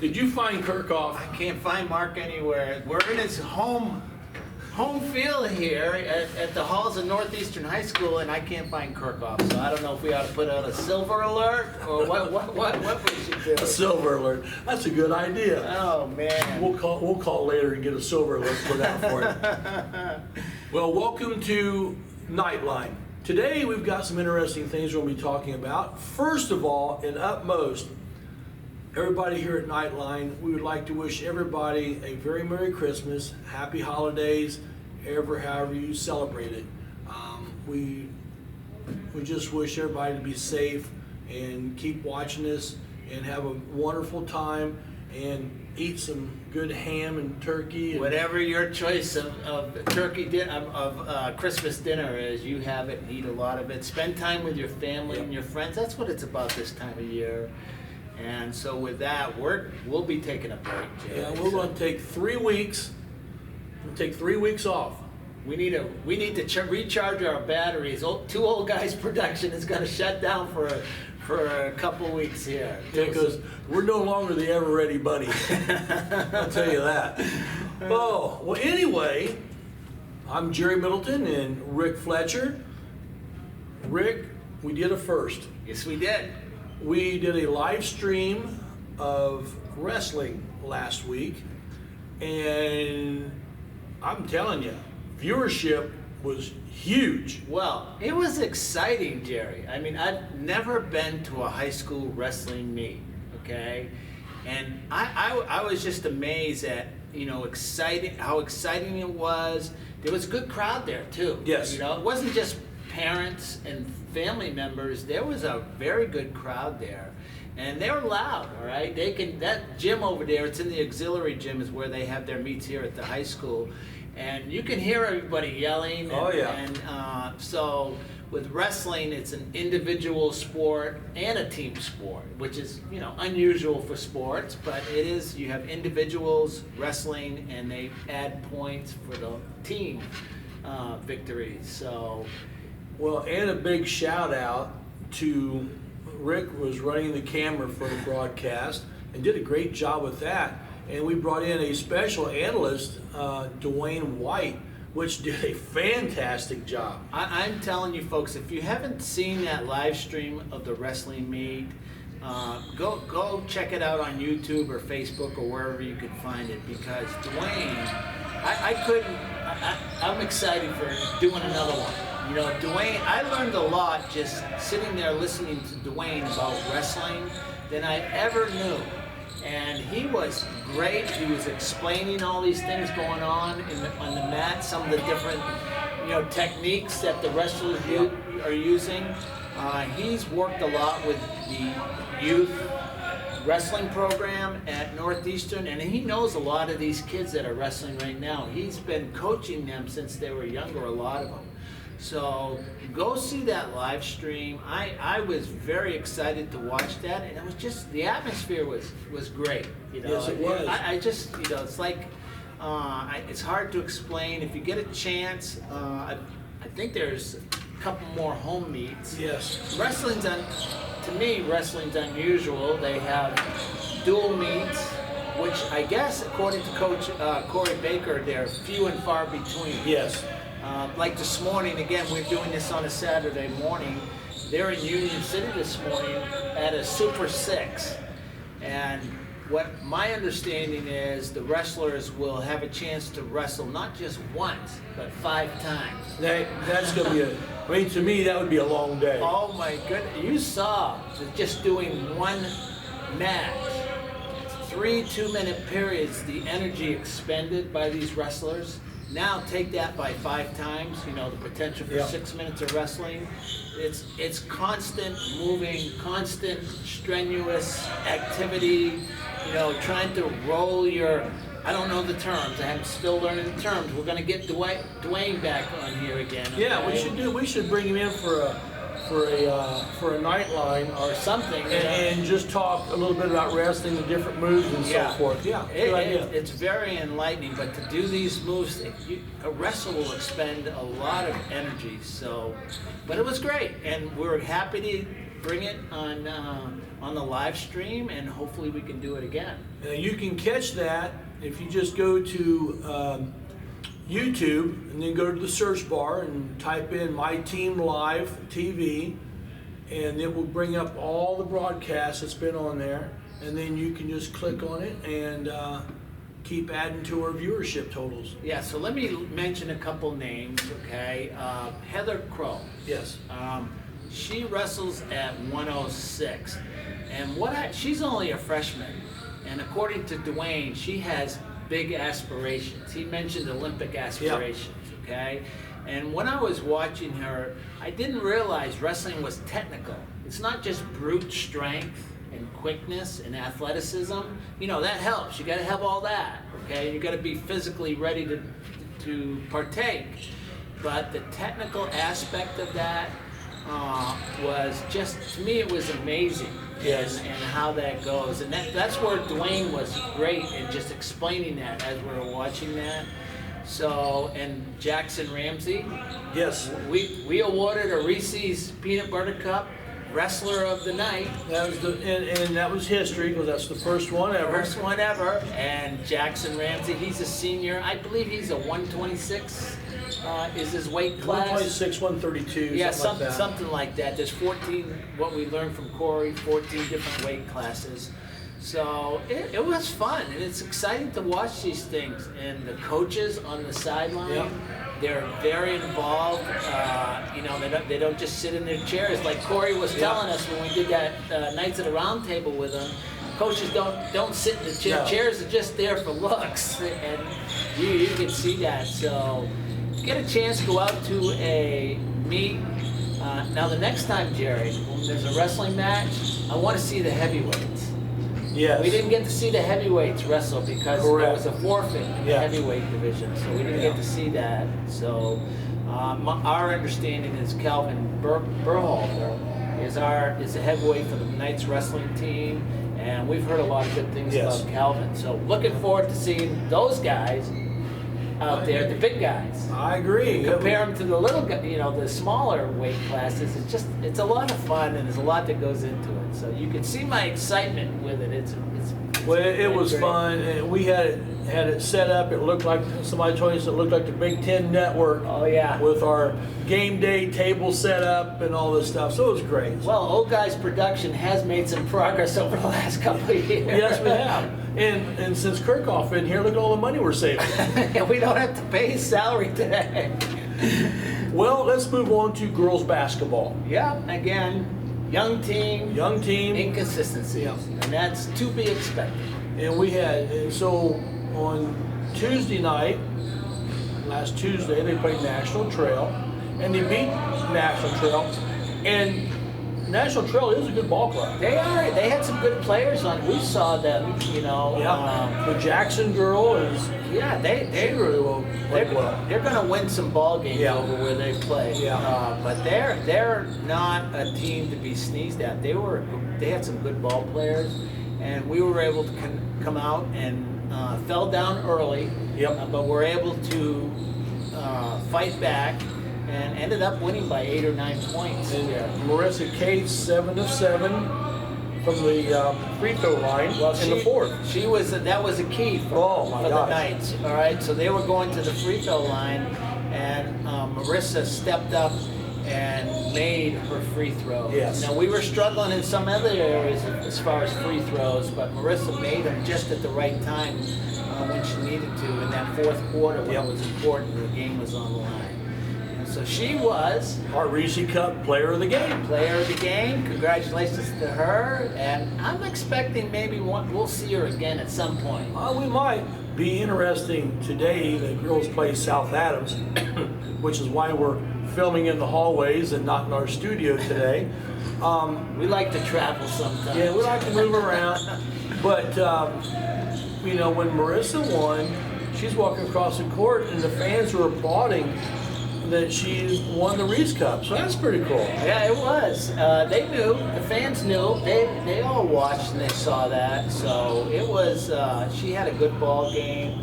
Did you find Kirkhoff? I can't find Mark anywhere. We're in his home field here at the halls of Northeastern High School, and I can't find Kirkhoff. So I don't know if we ought to put out a silver alert or what we should do. A silver alert. That's a good idea. Oh man. We'll call later and get a silver alert put out for it. Well, welcome to Nightline. Today we've got some interesting things we're going to be talking about. First of all, and utmost, everybody here at Nightline, we would like to wish everybody a very Merry Christmas, Happy Holidays, however you celebrate it. We just wish everybody to be safe and keep watching us and have a wonderful time and eat some good ham and turkey. And whatever your choice of turkey Christmas dinner is, you have it and eat a lot of it. Spend time with your family and your friends. That's what it's about this time of year. And so with that, we'll be taking a break, Jay. Yeah, we're going to take 3 weeks. We'll take 3 weeks off. We need to recharge our batteries. Two Old Guys production is going to shut down for a couple of weeks here. Yeah, because we're no longer the Ever Ready Bunny. I'll tell you that. Oh, well, anyway, I'm Jerry Middleton and Rick Fletcher. Rick, we did a first. Yes, we did. We did a live stream of wrestling last week, and I'm telling you, viewership was huge. Well, it was exciting, Jerry. I mean, I've never been to a high school wrestling meet, okay? And I was just amazed at, how exciting it was. There was a good crowd there, too. Yes. It wasn't just parents and family members. There was a very good crowd there. And they were loud, all right? That gym over there, it's in the auxiliary gym, is where they have their meets here at the high school. And you can hear everybody yelling. Oh, yeah. And so with wrestling, it's an individual sport and a team sport, which is, unusual for sports. But it is, you have individuals wrestling, and they add points for the team victories. So, well, and a big shout out to Rick, was running the camera for the broadcast and did a great job with that. And we brought in a special analyst, Dwayne White, which did a fantastic job. I'm telling you folks, if you haven't seen that live stream of the wrestling meet, go check it out on YouTube or Facebook or wherever you can find it, because Dwayne, I'm excited for doing another one. Dwayne, I learned a lot just sitting there listening to Dwayne about wrestling than I ever knew. And he was great. He was explaining all these things going on on the mat, some of the different techniques that the wrestlers are using. He's worked a lot with the youth wrestling program at Northeastern, and he knows a lot of these kids that are wrestling right now. He's been coaching them since they were younger, a lot of them. So go see that live stream. I was very excited to watch that, and it was just, the atmosphere was great. Yes, it was. I just, it's like, it's hard to explain. If you get a chance, I think there's a couple more home meets. Yes. To me, wrestling's unusual. They have dual meets, which I guess, according to Coach Corey Baker, they're few and far between. Yes. Like this morning, again, we're doing this on a Saturday morning. They're in Union City this morning at a Super 6. And what my understanding is, the wrestlers will have a chance to wrestle not just once, but 5 times. That's going to be to me, that would be a long day. Oh my goodness. You saw just doing one match, 3 2-minute periods, the energy expended by these wrestlers. Now take that by 5 times, the potential for 6 minutes of wrestling. It's constant moving, constant strenuous activity, trying to roll your, I don't know the terms, I'm still learning the terms. We're going to get Dwayne back on here again. Okay? Yeah, we should bring him in for a nightline or something, and just talk a little bit about wrestling, the different moves and so forth. Yeah, good idea. It's very enlightening, but to do these moves, a wrestler will expend a lot of energy. So, but it was great, and we're happy bring it on the live stream, and hopefully we can do it again. You can catch that if you just go to YouTube and then go to the search bar and type in My Team Live TV, and it will bring up all the broadcasts that's been on there, and then you can just click on it and keep adding to our viewership totals. Yeah, so let me mention a couple names, okay? Heather Crowe. Yes. She wrestles at 106, and she's only a freshman, and according to Dwayne, she has big aspirations. He mentioned Olympic aspirations, okay? And when I was watching her, I didn't realize wrestling was technical. It's not just brute strength and quickness and athleticism. You know, that helps. You got to have all that, okay? You got to be physically ready to partake. But the technical aspect of that was just, to me, it was amazing. Yes. And how that goes. And that's where Dwayne was great in just explaining that as we were watching that. So, and Jackson Ramsay. Yes. We awarded a Reese's Peanut Butter Cup Wrestler of the Night. That was and that was history, because that's the first one ever. First one ever. And Jackson Ramsay, he's a senior. I believe he's a 126 is his weight class. 126, 132, yeah, something like that. There's 14, what we learned from Corey, 14 different weight classes. So it was fun, and it's exciting to watch these things. And the coaches on the sideline, Yep. they're very involved. You know, they don't just sit in their chairs. Like Corey was telling us when we did that Knights of the Round Table with him, coaches don't sit in the chair. No. Chairs are just there for looks, and you can see that. So get a chance, go out to a meet. Now the next time, Jerry, when there's a wrestling match, I want to see the heavyweights. Yes. We didn't get to see the heavyweights wrestle because there was a forfeit in the Yeah. heavyweight division, so we didn't get to see that. So our understanding is Calvin Berhalter is the heavyweight for the Knights wrestling team, and we've heard a lot of good things Yes. about Calvin. So looking forward to seeing those guys out there, the big guys. I agree. Compare them to the little, the smaller weight classes. It's a lot of fun, and there's a lot that goes into it. So you can see my excitement with it. It's Well, it was great. fun. And we had it set up. It looked like, somebody told us it looked like the Big Ten Network. Oh yeah. With our game day table set up and all this stuff. So it was great. Well, Old Guys Production has made some progress over the last couple of years. Yes, we have. And since Kirchhoff in here, look at all the money we're saving. And we don't have to pay his salary today. Well, let's move on to girls basketball. Yeah, again, young team, inconsistencies, Yeah. and that's to be expected. And so on Tuesday night, last Tuesday, they played National Trail, and they beat National Trail. And National Trail is a good ball club. They are. They had some good players on. We saw them, The Jackson girl is. Yeah, they really well. They're going to win some ball games over where they play. Yeah. But they're not a team to be sneezed at. They had some good ball players, and we were able to come out and fell down early. Yep. But we're able to fight back and ended up winning by 8 or 9 points. And Marissa Cates 7 of 7 from the free throw line in the fourth. That was a key for the gosh. Knights. All right, so they were going to the free throw line, and Marissa stepped up and made her free throw. Yes. Now we were struggling in some other areas as far as free throws, but Marissa made them just at the right time when she needed to in that fourth quarter when it was important. The game was on the line. So she was our Reese Cup Player of the Game. Player of the game. Congratulations to her. And I'm expecting maybe we'll see her again at some point. We might. Be interesting today. The girls play South Adams, which is why we're filming in the hallways and not in our studio today. We like to travel sometimes. Yeah, we like to move around. But, when Marissa won, she's walking across the court and the fans were applauding that she won the Reese Cup. So that's pretty cool. Yeah, it was. They knew. The fans knew. They all watched and they saw that. So it was. She had a good ball game.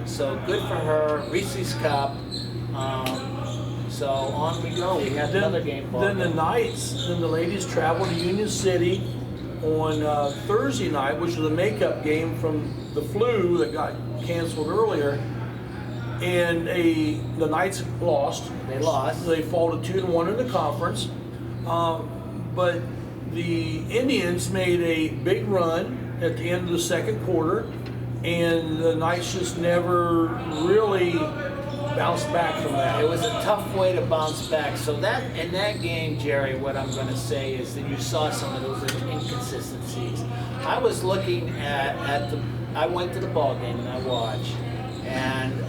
So good for her. Reese's Cup. So on we go. We have another game ball. Then the ladies travel to Union City on Thursday night, which was a makeup game from the flu that got canceled earlier. And the Knights lost. They lost. They fall to 2-1 in the conference. But the Indians made a big run at the end of the second quarter, and the Knights just never really bounced back from that. It was a tough way to bounce back. So that in that game, Jerry, what I'm going to say is that you saw some of those inconsistencies. I was looking I went to the ball game and I watched, and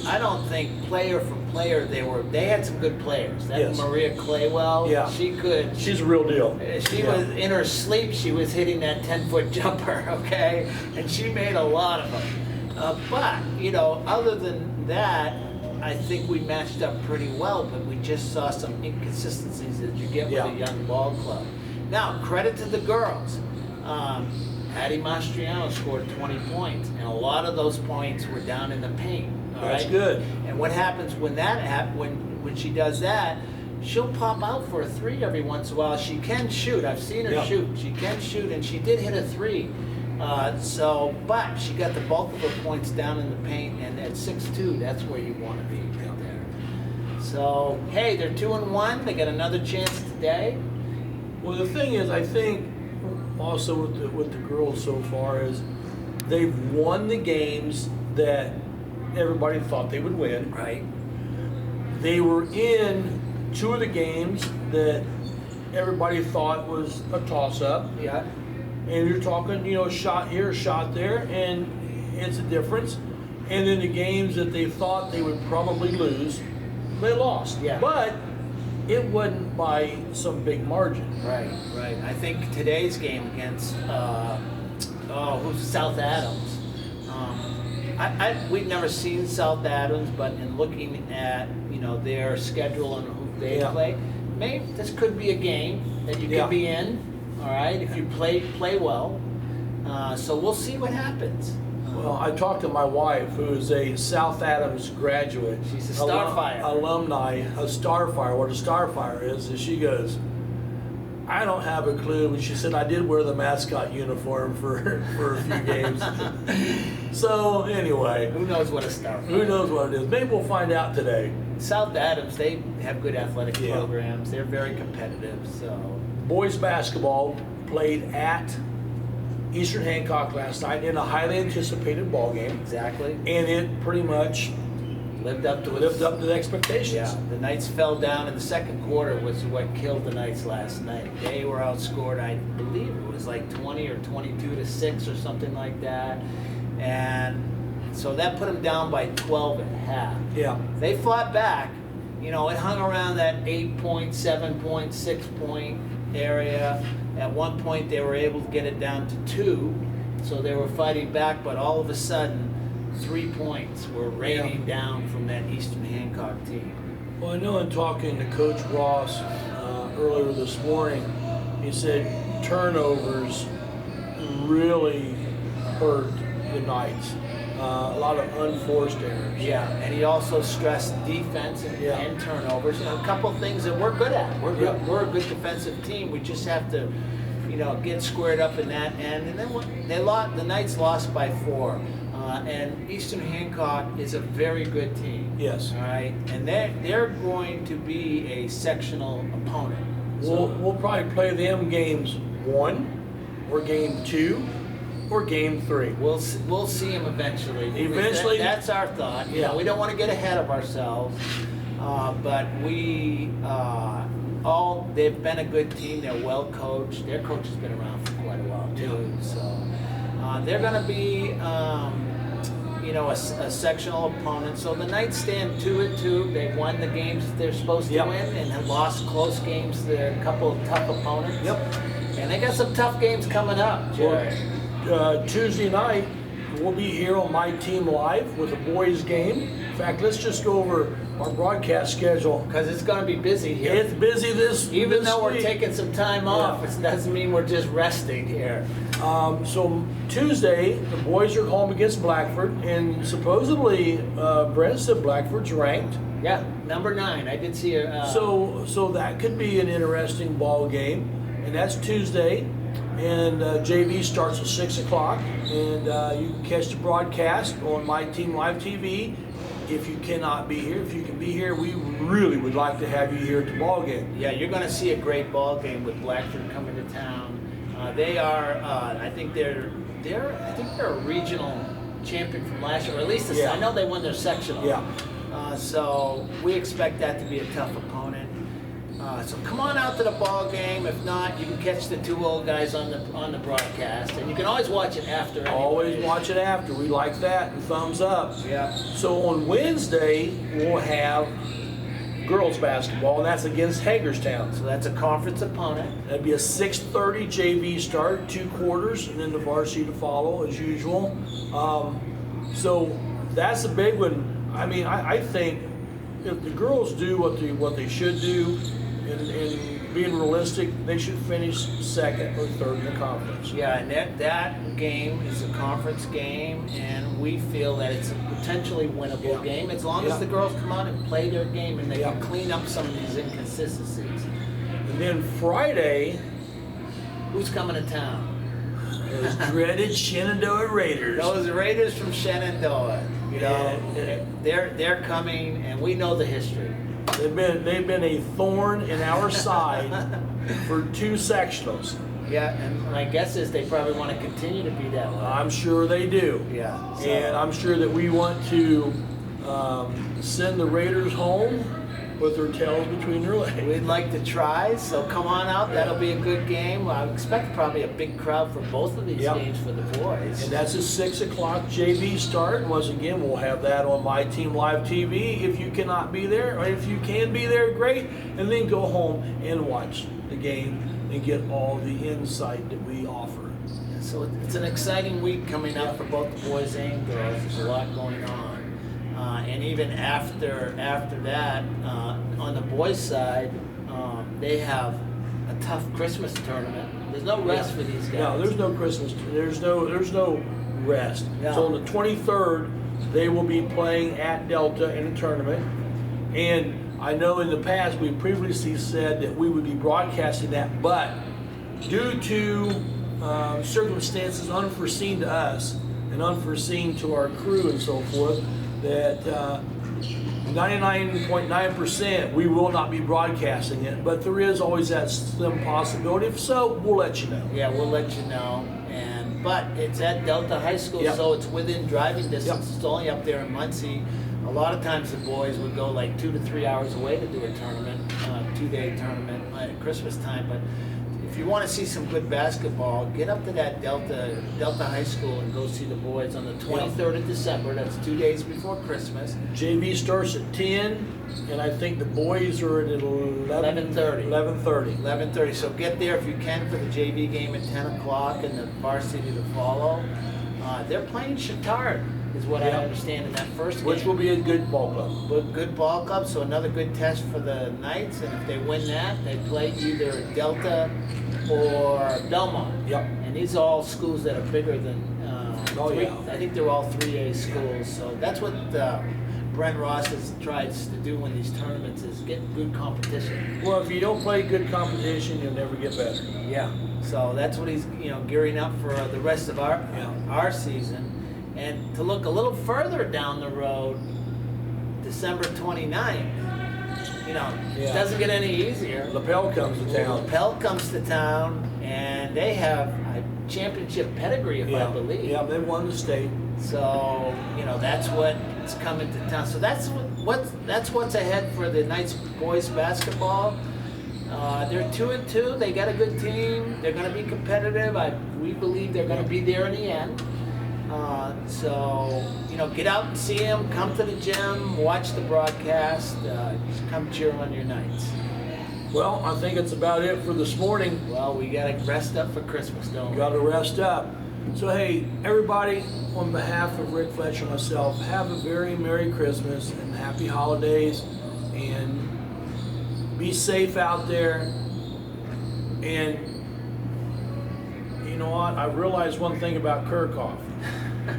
I don't think player for player they had some good players. That Yes. Maria Claywell, Yeah. she's a real deal. She was in her sleep. She was hitting that 10-foot jumper, okay, and she made a lot of them. But other than that, I think we matched up pretty well. But we just saw some inconsistencies that you get with a young ball club. Now, credit to the girls. Patty Mastriano scored 20 points, and a lot of those points were down in the paint. That's good. And what happens when that when she does that? She'll pop out for a three every once in a while. She can shoot. I've seen her shoot. She can shoot, and she did hit a three. But she got the bulk of her points down in the paint, and at 6'2", that's where you want to be right there. So hey, they're 2-1. They got another chance today. Well, the thing is, I think also with the girls so far is they've won the games that everybody thought they would win. Right. They were in two of the games that everybody thought was a toss-up. Yeah. And you're talking, a shot here, a shot there, and it's a difference. And then the games that they thought they would probably lose, they lost. Yeah. But it wasn't by some big margin. Right. I think today's game against who's South Adams. We've never seen South Adams, but in looking at their schedule and who they play, maybe this could be a game that you could be in. All right, if you play well. So we'll see what happens. Well, I talked to my wife, who is a South Adams graduate. She's a Starfire. Alumni, a Starfire. What a Starfire is she goes, I don't have a clue. And she said, I did wear the mascot uniform for a few games. So anyway. Who knows what a Starfire is? Who knows what it is? Maybe we'll find out today. South Adams, they have good athletic programs. They're very competitive. So boys basketball played at Eastern Hancock last night in a highly anticipated ball game. Exactly. And it pretty much lived up to the expectations. Yeah, the Knights fell down in the second quarter, was what killed the Knights last night. They were outscored, I believe it was like 20 or 22-6 or something like that. And so that put them down by 12 at half. Yeah. They fought back. It hung around that 8-point, 7-point, 6-point area. At one point, they were able to get it down to 2, so they were fighting back, but all of a sudden, 3 points were raining down from that Eastern Hancock team. Well, I know in talking to Coach Ross earlier this morning, he said turnovers really hurt the Knights. A lot of unforced errors. Yeah, and he also stressed defense and turnovers. A couple of things that we're good at. We're good. We're a good defensive team. We just have to, get squared up in that end. And then the Knights lost by 4. And Eastern Hancock is a very good team. Yes. All right, and they're going to be a sectional opponent. We'll probably play them games 1 or game 2. Or game 3. We'll see them eventually. Eventually. That's our thought. Yeah. We don't want to get ahead of ourselves, but they've been a good team. They're well coached. Their coach has been around for quite a while too. So they're going to be, a sectional opponent. So the Knights stand 2-2. They've won the games that they're supposed to win, and have lost close games to a couple of tough opponents. Yep. And they got some tough games coming up, Jerry. Tuesday night, we'll be here on My Team Live with a boys game. In fact, let's just go over our broadcast schedule. Because it's going to be busy here. It's busy Even though week. we're taking some time off, it doesn't mean we're just resting here. So Tuesday, the boys are home against Blackford, and supposedly Brent said Blackford's ranked. Yeah. Number 9. I did see a. So that could be an interesting ball game, and that's Tuesday, and JV starts at 6 o'clock, and you can catch the broadcast on My Team Live TV. If you cannot be here, if you can be here, we really would like to have you here at the ball game. Yeah, you're going to see a great ball game with Blackford coming to town. They are, I think they're a regional champion from last year, or at least I know they won their sectional. Yeah. So we expect that to be a tough opponent. So come on out to the ball game. If not, you can catch the 2 old guys on the broadcast, and you can always watch it after. Anyway. Always watch it after. We like that, and thumbs up. Yeah. So on Wednesday we'll have girls basketball, and that's against Hagerstown. So that's a conference opponent. That'd be a 6:30 JV start, 2 quarters, and then the varsity to follow as usual. So that's a big one. I mean, I think if the girls do what they should do, and being realistic, they should finish 2nd or 3rd in the conference. Yeah, and that game is a conference game, and we feel that it's a potentially winnable game as long as the girls come out and play their game and they can clean up some of these inconsistencies. And then Friday, who's coming to town? Those dreaded Shenandoah Raiders. Those Raiders from Shenandoah. You know, they're coming, and we know the history. They've been a thorn in our side for 2 sectionals. Yeah, and my guess is they probably want to continue to be that way. I'm sure they do. Yeah. So. And I'm sure that we want to send the Raiders home with their tails between their legs. We'd like to try, so come on out. That'll be a good game. I expect probably a big crowd for both of these games for the boys. And that's a 6 o'clock JV start. And once again, we'll have that on My Team Live TV. If you cannot be there, or if you can be there, great. And then go home and watch the game and get all the insight that we offer. So it's an exciting week coming up for both the boys and girls. There's a lot going on. And even after that, on the boys' side, they have a tough Christmas tournament. There's no rest for these guys. No, there's no Christmas. There's no rest. No. So on the 23rd, they will be playing at Delta in a tournament. And I know in the past we previously said that we would be broadcasting that, but due to circumstances unforeseen to us and unforeseen to our crew and so forth, that 99.9% we will not be broadcasting it, but there is always that slim possibility. If so, we'll let you know. Yeah, we'll let you know. But it's at Delta High School, so it's within driving distance. It's only up there in Muncie. A lot of times the boys would go like 2 to 3 hours away to do a tournament, 2-day tournament at Christmas time. But if you want to see some good basketball, get up to that Delta High School and go see the boys on the 23rd of December. That's 2 days before Christmas. JV starts at 10, and I think the boys are at 11:30. 11:30. So get there if you can for the JV game at 10 o'clock and the varsity to follow. They're playing Chittard, is what I understand in that first game. Which will be a good ball club. Good ball club, so another good test for the Knights. And if they win that, they play either Delta or Belmont. Yep. And these are all schools that are bigger than I think they're all 3A schools. So that's what Brent Ross tries to do in these tournaments, is get good competition. Well, if you don't play good competition, you'll never get better. Yeah. So that's what he's gearing up for the rest of our season. And to look a little further down the road, December 29th, it doesn't get any easier. Lapel comes to town. Lapel comes to town, and they have a championship pedigree, if I believe. Yeah, they won the state. So, that's what's coming to town. So that's what's ahead for the Knights boys basketball. They're 2-2. They got a good team. They're going to be competitive. We believe they're going to be there in the end. So, get out and see them. Come to the gym. Watch the broadcast. Just come cheer on your Knights. Well, I think it's about it for this morning. Well, we got to rest up for Christmas, don't we? Got to rest up. So, hey, everybody, on behalf of Rick Fletcher and myself, have a very Merry Christmas and Happy Holidays. And be safe out there. And you know what? I realized one thing about Kirchhoff.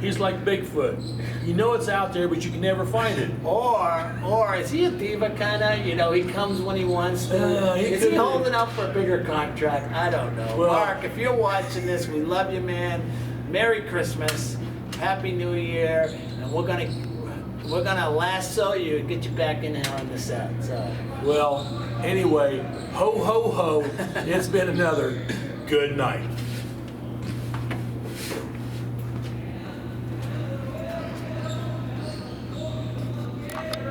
He's like Bigfoot. You know it's out there, but you can never find it. Or is he a diva kind of? You know, he comes when he wants to. Is he holding up for a bigger contract? I don't know. Well, Mark, if you're watching this, we love you, man. Merry Christmas, Happy New Year, and we're gonna lasso you and get you back in here on the set. So. Well, anyway, ho ho ho. It's been another good night.